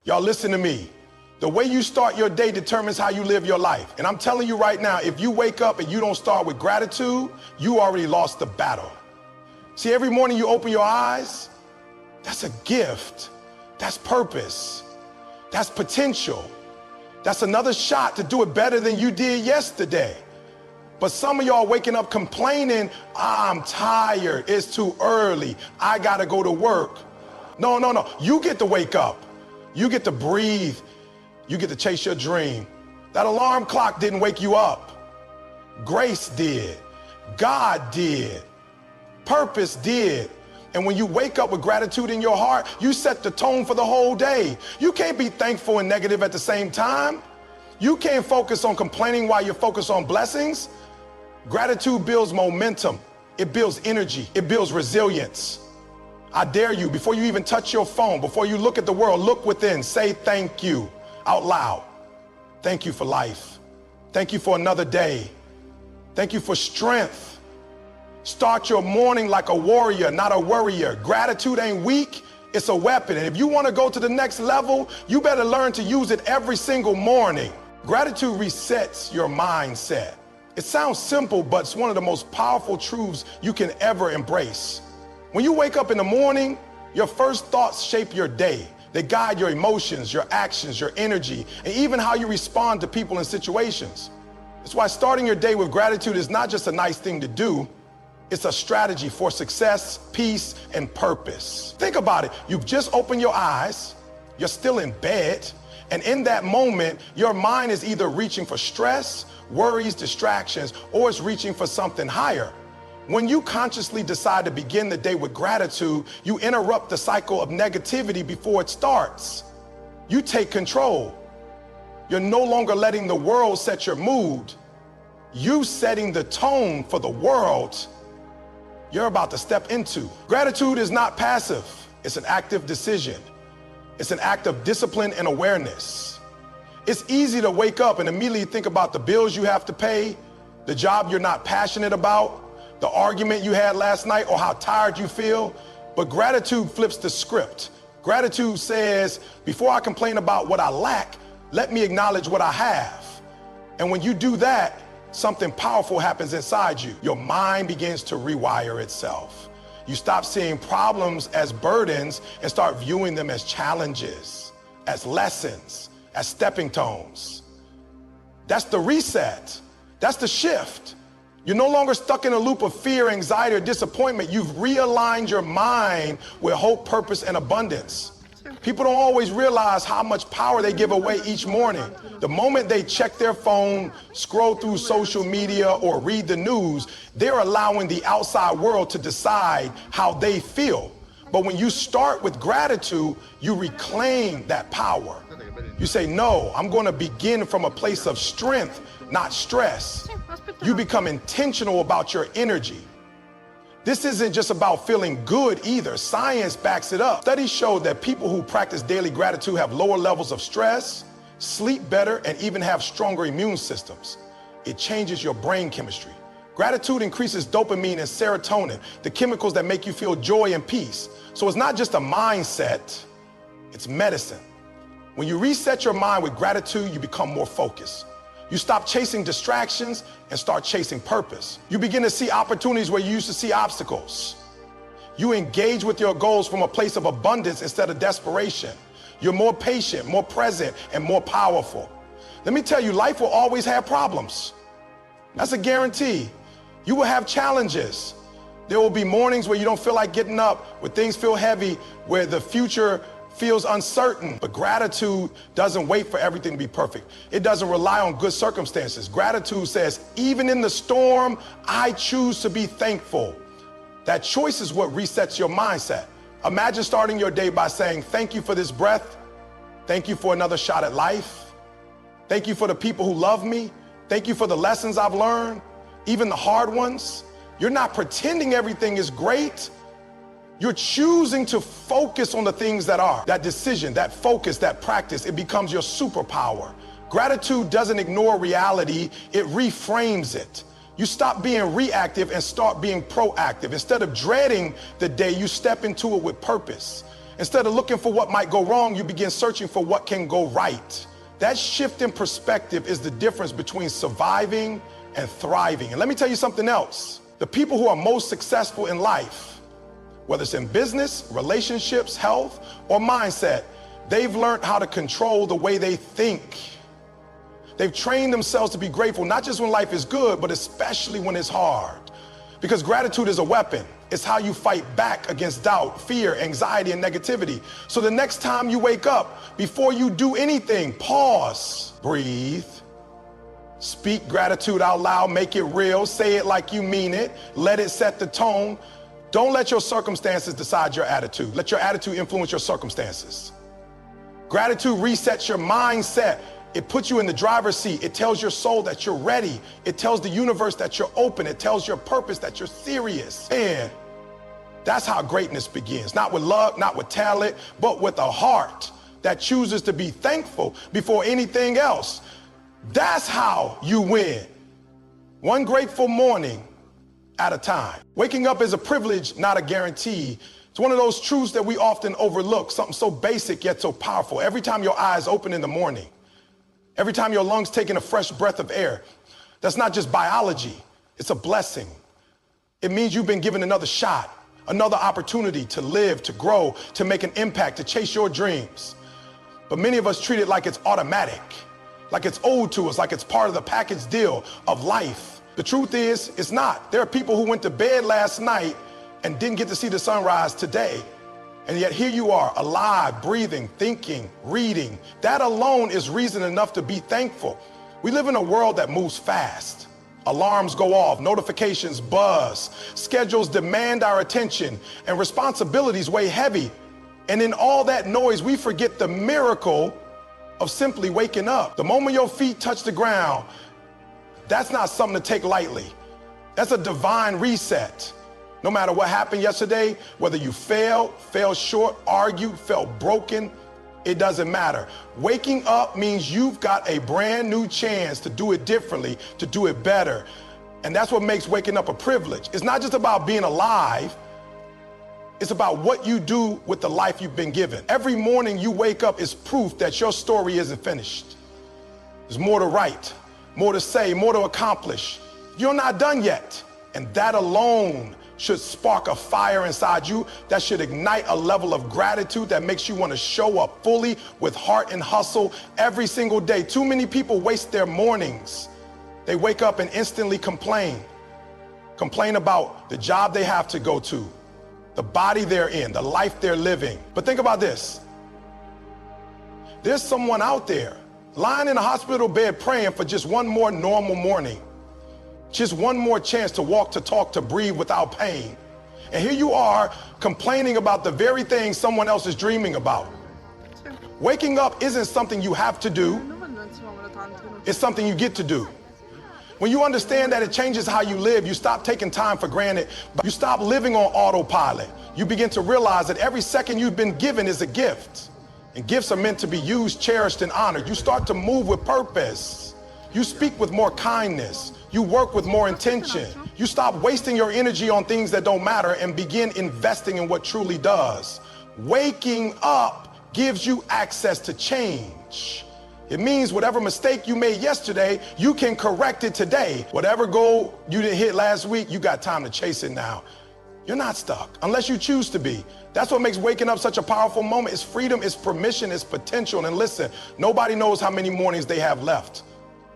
Y'all listen to me. The way you start your day determines how you live your life. And I'm telling you right now, if you wake up and you don't start with gratitude, you already lost the battle. See, every morning you open your eyes, that's a gift. That's purpose. That's potential. That's another shot to do it better than you did yesterday. But some of y'all waking up complaining, I'm tired, it's too early, I gotta go to work. No. You get to wake up. You get to breathe. You get to chase your dream. That alarm clock didn't wake you up. Grace did. God did. Purpose did. And when you wake up with gratitude in your heart, you set the tone for the whole day. You can't be thankful and negative at the same time. You can't focus on complaining while you're focused on blessings. Gratitude builds momentum. It builds energy. It builds resilience. I dare you, before you even touch your phone, before you look at the world, look within, say thank you out loud. Thank you for life. Thank you for another day. Thank you for strength. Start your morning like a warrior, not a worrier. Gratitude ain't weak, it's a weapon. And if you want to go to the next level, you better learn to use it every single morning. Gratitude resets your mindset. It sounds simple, but it's one of the most powerful truths you can ever embrace. When you wake up in the morning, your first thoughts shape your day. They guide your emotions, your actions, your energy, and even how you respond to people and situations. That's why starting your day with gratitude is not just a nice thing to do, it's a strategy for success, peace, and purpose. Think about it. You've just opened your eyes, you're still in bed, and in that moment, your mind is either reaching for stress, worries, distractions, or it's reaching for something higher. When you consciously decide to begin the day with gratitude, you interrupt the cycle of negativity before it starts. You take control. You're no longer letting the world set your mood. You setting the tone for the world you're about to step into. Gratitude is not passive. It's an active decision. It's an act of discipline and awareness. It's easy to wake up and immediately think about the bills you have to pay, the job you're not passionate about, the argument you had last night, or how tired you feel. But gratitude flips the script. Gratitude says, before I complain about what I lack, let me acknowledge what I have. And when you do that, something powerful happens inside you. Your mind begins to rewire itself. You stop seeing problems as burdens and start viewing them as challenges, as lessons, as stepping stones. That's the reset. That's the shift. You're no longer stuck in a loop of fear, anxiety, or disappointment. You've realigned your mind with hope, purpose, and abundance. People don't always realize how much power they give away each morning. The moment they check their phone, scroll through social media, or read the news, they're allowing the outside world to decide how they feel. But when you start with gratitude, you reclaim that power. You say, no, I'm going to begin from a place of strength, not stress. You become intentional about your energy. This isn't just about feeling good either. Science backs it up. Studies show that people who practice daily gratitude have lower levels of stress, sleep better, and even have stronger immune systems. It changes your brain chemistry. Gratitude increases dopamine and serotonin, the chemicals that make you feel joy and peace. So it's not just a mindset, it's medicine. When you reset your mind with gratitude, you become more focused. You stop chasing distractions and start chasing purpose. You begin to see opportunities where you used to see obstacles. You engage with your goals from a place of abundance instead of desperation. You're more patient, more present, and more powerful. Let me tell you, life will always have problems. That's a guarantee. You will have challenges. There will be mornings where you don't feel like getting up, where things feel heavy, where the future feels uncertain. But gratitude doesn't wait for everything to be perfect. It doesn't rely on good circumstances. Gratitude says, even in the storm, I choose to be thankful. That choice is what resets your mindset. Imagine starting your day by saying, thank you for this breath. Thank you for another shot at life. Thank you for the people who love me. Thank you for the lessons I've learned, even the hard ones. You're not pretending everything is great. You're choosing to focus on the things that are. That decision, that focus, that practice, it becomes your superpower. Gratitude doesn't ignore reality, it reframes it. You stop being reactive and start being proactive. Instead of dreading the day, you step into it with purpose. Instead of looking for what might go wrong, you begin searching for what can go right. That shift in perspective is the difference between surviving and thriving. And let me tell you something else. The people who are most successful in life, whether it's in business, relationships, health, or mindset, they've learned how to control the way they think. They've trained themselves to be grateful, not just when life is good, but especially when it's hard. Because gratitude is a weapon. It's how you fight back against doubt, fear, anxiety, and negativity. So the next time you wake up, before you do anything, pause, breathe, speak gratitude out loud, make it real, say it like you mean it, let it set the tone. Don't let your circumstances decide your attitude. Let your attitude influence your circumstances. Gratitude resets your mindset. It puts you in the driver's seat. It tells your soul that you're ready. It tells the universe that you're open. It tells your purpose that you're serious. And that's how greatness begins. Not with luck, not with talent, but with a heart that chooses to be thankful before anything else. That's how you win. One grateful morning at a time. Waking up is a privilege, not a guarantee. It's one of those truths that we often overlook, something so basic yet so powerful. Every time your eyes open in the morning, every time your lungs take in a fresh breath of air, that's not just biology, it's a blessing. It means you've been given another shot, another opportunity to live, to grow, to make an impact, to chase your dreams. But many of us treat it like it's automatic, like it's owed to us, like it's part of the package deal of life. The truth is, it's not. There are people who went to bed last night and didn't get to see the sunrise today. And yet here you are, alive, breathing, thinking, reading. That alone is reason enough to be thankful. We live in a world that moves fast. Alarms go off, notifications buzz, schedules demand our attention, and responsibilities weigh heavy. And in all that noise, we forget the miracle of simply waking up. The moment your feet touch the ground, that's not something to take lightly. That's a divine reset. No matter what happened yesterday, whether you failed, fell short, argued, felt broken, it doesn't matter. Waking up means you've got a brand new chance to do it differently, to do it better. And that's what makes waking up a privilege. It's not just about being alive. It's about what you do with the life you've been given. Every morning you wake up is proof that your story isn't finished. There's more to write, more to say, more to accomplish. You're not done yet. And that alone should spark a fire inside you that should ignite a level of gratitude that makes you want to show up fully with heart and hustle every single day. Too many people waste their mornings. They wake up and instantly complain about the job they have to go to, the body they're in, the life they're living. But think about this. There's someone out there lying in a hospital bed praying for just one more normal morning. Just one more chance to walk, to talk, to breathe without pain. And here you are complaining about the very thing someone else is dreaming about. Waking up isn't something you have to do. It's something you get to do. When you understand that it changes how you live, you stop taking time for granted. You stop living on autopilot. You begin to realize that every second you've been given is a gift. And gifts are meant to be used, cherished, and honored. You start to move with purpose. You speak with more kindness. You work with more intention. You stop wasting your energy on things that don't matter and begin investing in what truly does. Waking up gives you access to change. It means whatever mistake you made yesterday, you can correct it today. Whatever goal you didn't hit last week, you got time to chase it now. You're not stuck unless you choose to be. That's what makes waking up such a powerful moment. It's freedom, it's permission, it's potential. And listen, nobody knows how many mornings they have left.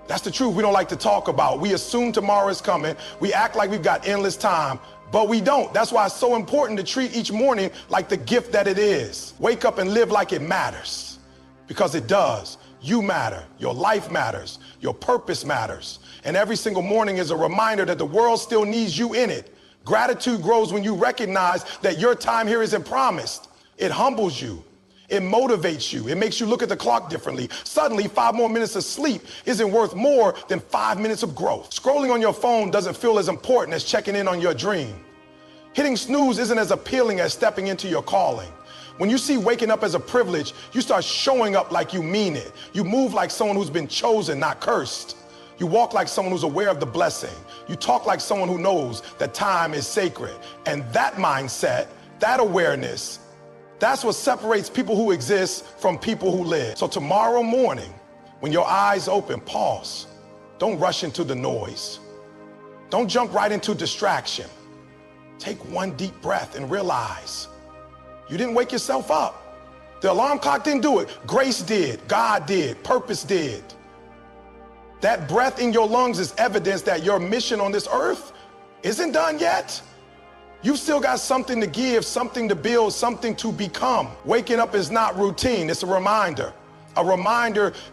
That's the truth we don't like to talk about. We assume tomorrow is coming. We act like we've got endless time, but we don't. That's why it's so important to treat each morning like the gift that it is. Wake up and live like it matters, because it does. You matter. Your life matters. Your purpose matters. And every single morning is a reminder that the world still needs you in it. Gratitude grows when you recognize that your time here isn't promised. It humbles you. It motivates you. It makes you look at the clock differently. Suddenly, 5 more minutes of sleep isn't worth more than 5 minutes of growth. Scrolling on your phone doesn't feel as important as checking in on your dream. Hitting snooze isn't as appealing as stepping into your calling. When you see waking up as a privilege, you start showing up like you mean it. You move like someone who's been chosen, not cursed. You walk like someone who's aware of the blessing. You talk like someone who knows that time is sacred. And that mindset, that awareness, That's what separates people who exist from people who live. So tomorrow morning, when your eyes open, pause. Don't rush into the noise. Don't jump right into distraction. Take one deep breath and realize you didn't wake yourself up. The alarm clock didn't do it. Grace did, God did, purpose did. That breath in your lungs is evidence that your mission on this earth isn't done yet. You've still got something to give, something to build, something to become. Waking up is not routine, it's a reminder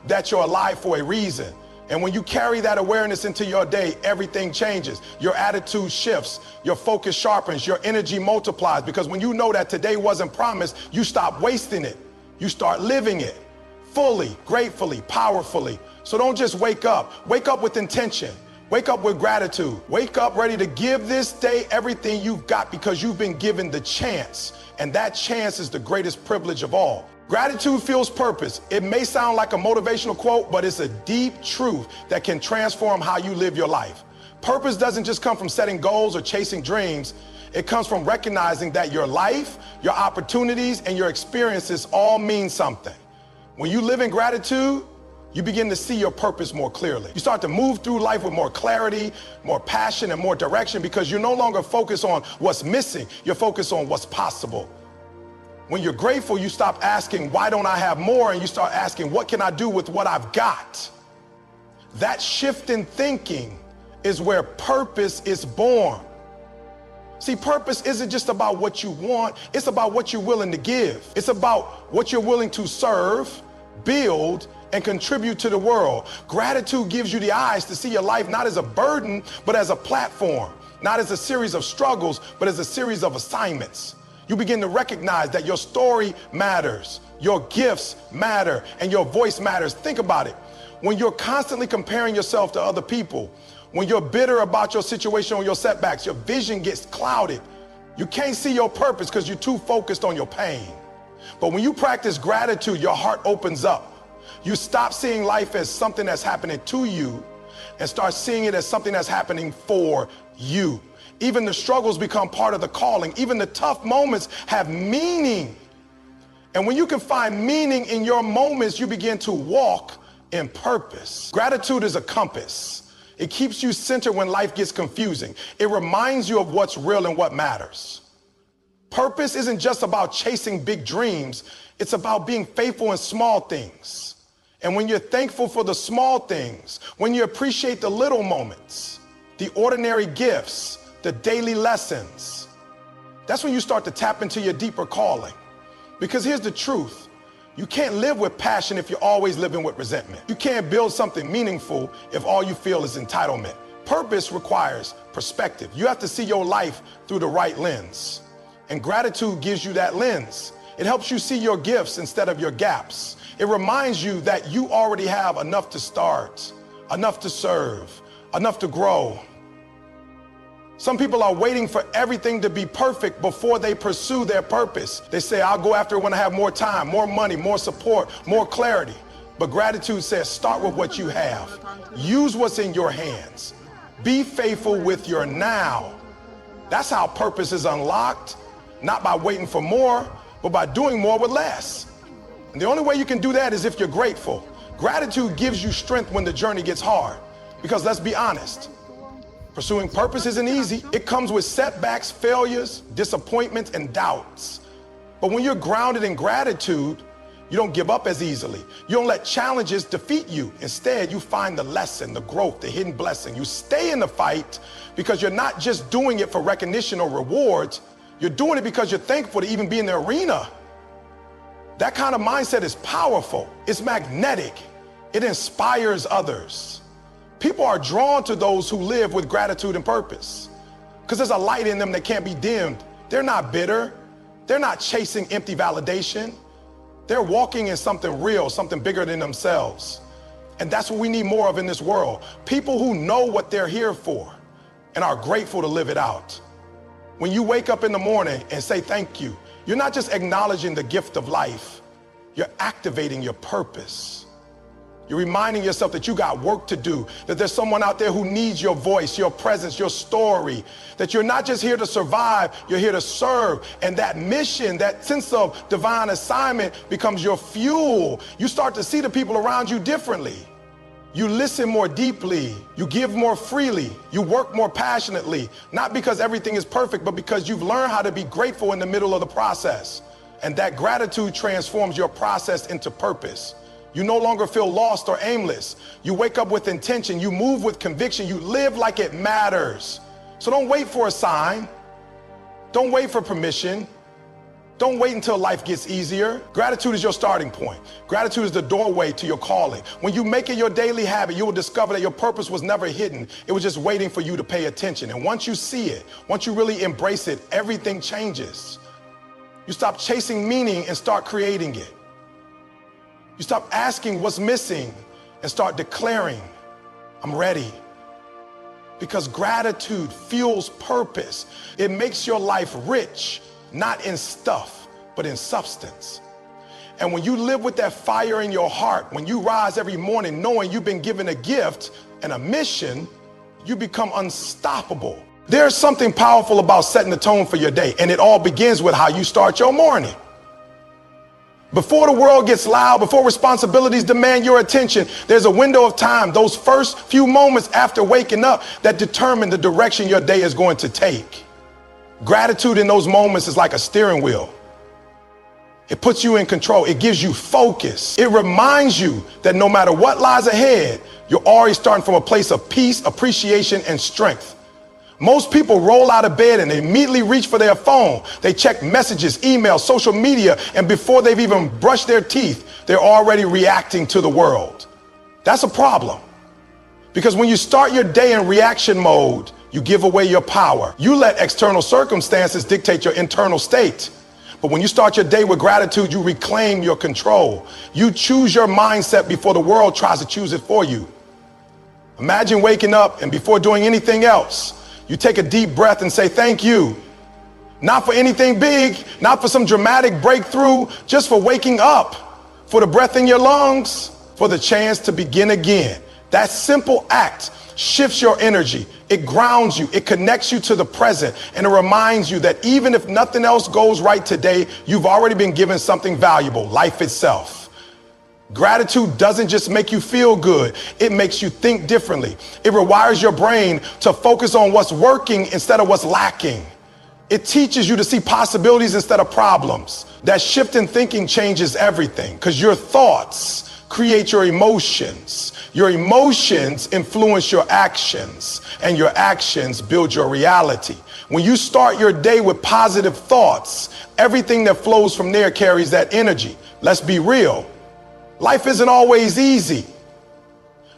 that you're alive for a reason. And when you carry that awareness into your day, everything changes. Your attitude shifts, your focus sharpens, your energy multiplies, because when you know that today wasn't promised, you stop wasting it. You start living it fully, gratefully, powerfully. So don't just wake up with intention. Wake up with gratitude. Wake up ready to give this day everything you've got, because you've been given the chance. And that chance is the greatest privilege of all. Gratitude fuels purpose. It may sound like a motivational quote, but it's a deep truth that can transform how you live your life. Purpose doesn't just come from setting goals or chasing dreams. It comes from recognizing that your life, your opportunities, and your experiences all mean something. When you live in gratitude, you begin to see your purpose more clearly. You start to move through life with more clarity, more passion, and more direction, because you're no longer focused on what's missing. You're focused on what's possible. When you're grateful, you stop asking, why don't I have more? And you start asking, what can I do with what I've got? That shift in thinking is where purpose is born. See, purpose isn't just about what you want. It's about what you're willing to give. It's about what you're willing to serve, build, and contribute to the world. Gratitude gives you the eyes to see your life not as a burden, but as a platform. Not as a series of struggles, but as a series of assignments. You begin to recognize that your story matters, your gifts matter, and your voice matters. Think about it. When you're constantly comparing yourself to other people, when you're bitter about your situation or your setbacks, your vision gets clouded. You can't see your purpose because you're too focused on your pain. But when you practice gratitude, your heart opens up. You stop seeing life as something that's happening to you and start seeing it as something that's happening for you. Even the struggles become part of the calling. Even the tough moments have meaning. And when you can find meaning in your moments, you begin to walk in purpose. Gratitude is a compass. It keeps you centered when life gets confusing. It reminds you of what's real and what matters. Purpose isn't just about chasing big dreams. It's about being faithful in small things. And when you're thankful for the small things, when you appreciate the little moments, the ordinary gifts, the daily lessons, that's when you start to tap into your deeper calling. Because here's the truth. You can't live with passion if you're always living with resentment. You can't build something meaningful if all you feel is entitlement. Purpose requires perspective. You have to see your life through the right lens. And gratitude gives you that lens. It helps you see your gifts instead of your gaps. It reminds you that you already have enough to start, enough to serve, enough to grow. Some people are waiting for everything to be perfect before they pursue their purpose. They say, I'll go after it when I have more time, more money, more support, more clarity. But gratitude says, start with what you have. Use what's in your hands. Be faithful with your now. That's how purpose is unlocked, not by waiting for more, but by doing more with less. And the only way you can do that is if you're grateful. Gratitude gives you strength when the journey gets hard. Because let's be honest, pursuing purpose isn't easy. It comes with setbacks, failures, disappointments, and doubts. But when you're grounded in gratitude, you don't give up as easily. You don't let challenges defeat you. Instead, you find the lesson, the growth, the hidden blessing. You stay in the fight because you're not just doing it for recognition or rewards. You're doing it because you're thankful to even be in the arena. That kind of mindset is powerful. It's magnetic. It inspires others. People are drawn to those who live with gratitude and purpose because there's a light in them that can't be dimmed. They're not bitter. They're not chasing empty validation. They're walking in something real, something bigger than themselves. And that's what we need more of in this world. People who know what they're here for and are grateful to live it out. When you wake up in the morning and say thank you, you're not just acknowledging the gift of life, you're activating your purpose. You're reminding yourself that you got work to do, that there's someone out there who needs your voice, your presence, your story, that you're not just here to survive, you're here to serve. And that mission, that sense of divine assignment becomes your fuel. You start to see the people around you differently. You listen more deeply, you give more freely, you work more passionately, not because everything is perfect, but because you've learned how to be grateful in the middle of the process. And that gratitude transforms your process into purpose. You no longer feel lost or aimless. You wake up with intention. You move with conviction. You live like it matters. So don't wait for a sign. Don't wait for permission. Don't wait until life gets easier. Gratitude is your starting point. Gratitude is the doorway to your calling. When you make it your daily habit, you will discover that your purpose was never hidden. It was just waiting for you to pay attention. And once you see it, once you really embrace it, everything changes. You stop chasing meaning and start creating it. You stop asking what's missing and start declaring, I'm ready. Because gratitude fuels purpose. It makes your life rich, not in stuff, but in substance. And when you live with that fire in your heart, when you rise every morning knowing you've been given a gift and a mission, you become unstoppable. There's something powerful about setting the tone for your day, and it all begins with how you start your morning. Before the world gets loud, before responsibilities demand your attention, there's a window of time, those first few moments after waking up, that determine the direction your day is going to take. Gratitude in those moments is like a steering wheel. It puts you in control. It gives you focus. It reminds you that no matter what lies ahead, you're already starting from a place of peace, appreciation, and strength. Most people roll out of bed and they immediately reach for their phone. They check messages, emails, social media, and before they've even brushed their teeth, they're already reacting to the world. That's a problem. Because when you start your day in reaction mode, you give away your power. You let external circumstances dictate your internal state. But when you start your day with gratitude, you reclaim your control. You choose your mindset before the world tries to choose it for you. Imagine waking up and before doing anything else, you take a deep breath and say, thank you. Not for anything big, not for some dramatic breakthrough, just for waking up, for the breath in your lungs, for the chance to begin again. That simple act shifts your energy. It grounds you. It connects you to the present. And it reminds you that even if nothing else goes right today, you've already been given something valuable, life itself. Gratitude doesn't just make you feel good. It makes you think differently. It rewires your brain to focus on what's working instead of what's lacking. It teaches you to see possibilities instead of problems. That shift in thinking changes everything because your thoughts create your emotions. Your emotions influence your actions, and your actions build your reality. When you start your day with positive thoughts, everything that flows from there carries that energy. Let's be real. Life isn't always easy.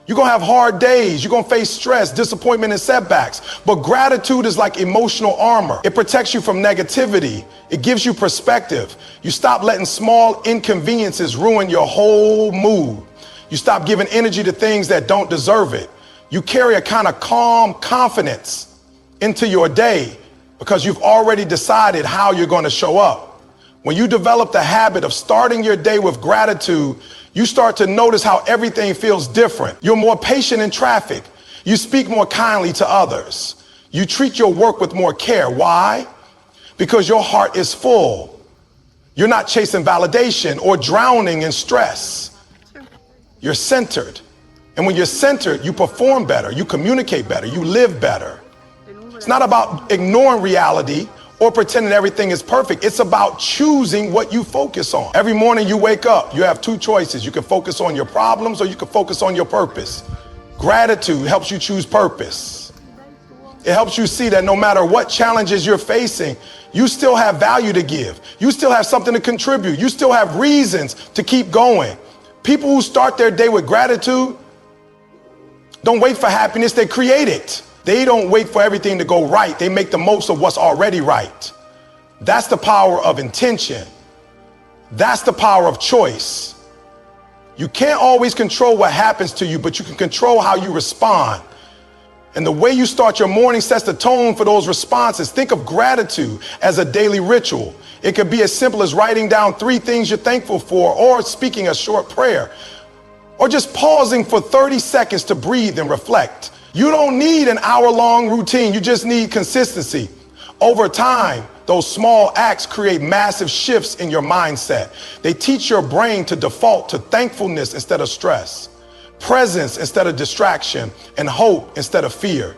You're going to have hard days. You're going to face stress, disappointment, and setbacks. But gratitude is like emotional armor. It protects you from negativity. It gives you perspective. You stop letting small inconveniences ruin your whole mood. You stop giving energy to things that don't deserve it. You carry a kind of calm confidence into your day because you've already decided how you're going to show up. When you develop the habit of starting your day with gratitude, you start to notice how everything feels different. You're more patient in traffic. You speak more kindly to others. You treat your work with more care. Why? Because your heart is full. You're not chasing validation or drowning in stress. You're centered. And when you're centered, you perform better. You communicate better. You live better. It's not about ignoring reality or pretending everything is perfect. It's about choosing what you focus on. Every morning you wake up, you have two choices. You can focus on your problems or you can focus on your purpose. Gratitude helps you choose purpose. It helps you see that no matter what challenges you're facing, you still have value to give. You still have something to contribute. You still have reasons to keep going. People who start their day with gratitude don't wait for happiness, they create it. They don't wait for everything to go right. They make the most of what's already right. That's the power of intention. That's the power of choice. You can't always control what happens to you, but you can control how you respond. And the way you start your morning sets the tone for those responses. Think of gratitude as a daily ritual. It could be as simple as writing down 3 things you're thankful for or speaking a short prayer. or just pausing for 30 seconds to breathe and reflect. You don't need an hour-long routine, you just need consistency. Over time, those small acts create massive shifts in your mindset. They teach your brain to default to thankfulness instead of stress, presence instead of distraction, and hope instead of fear.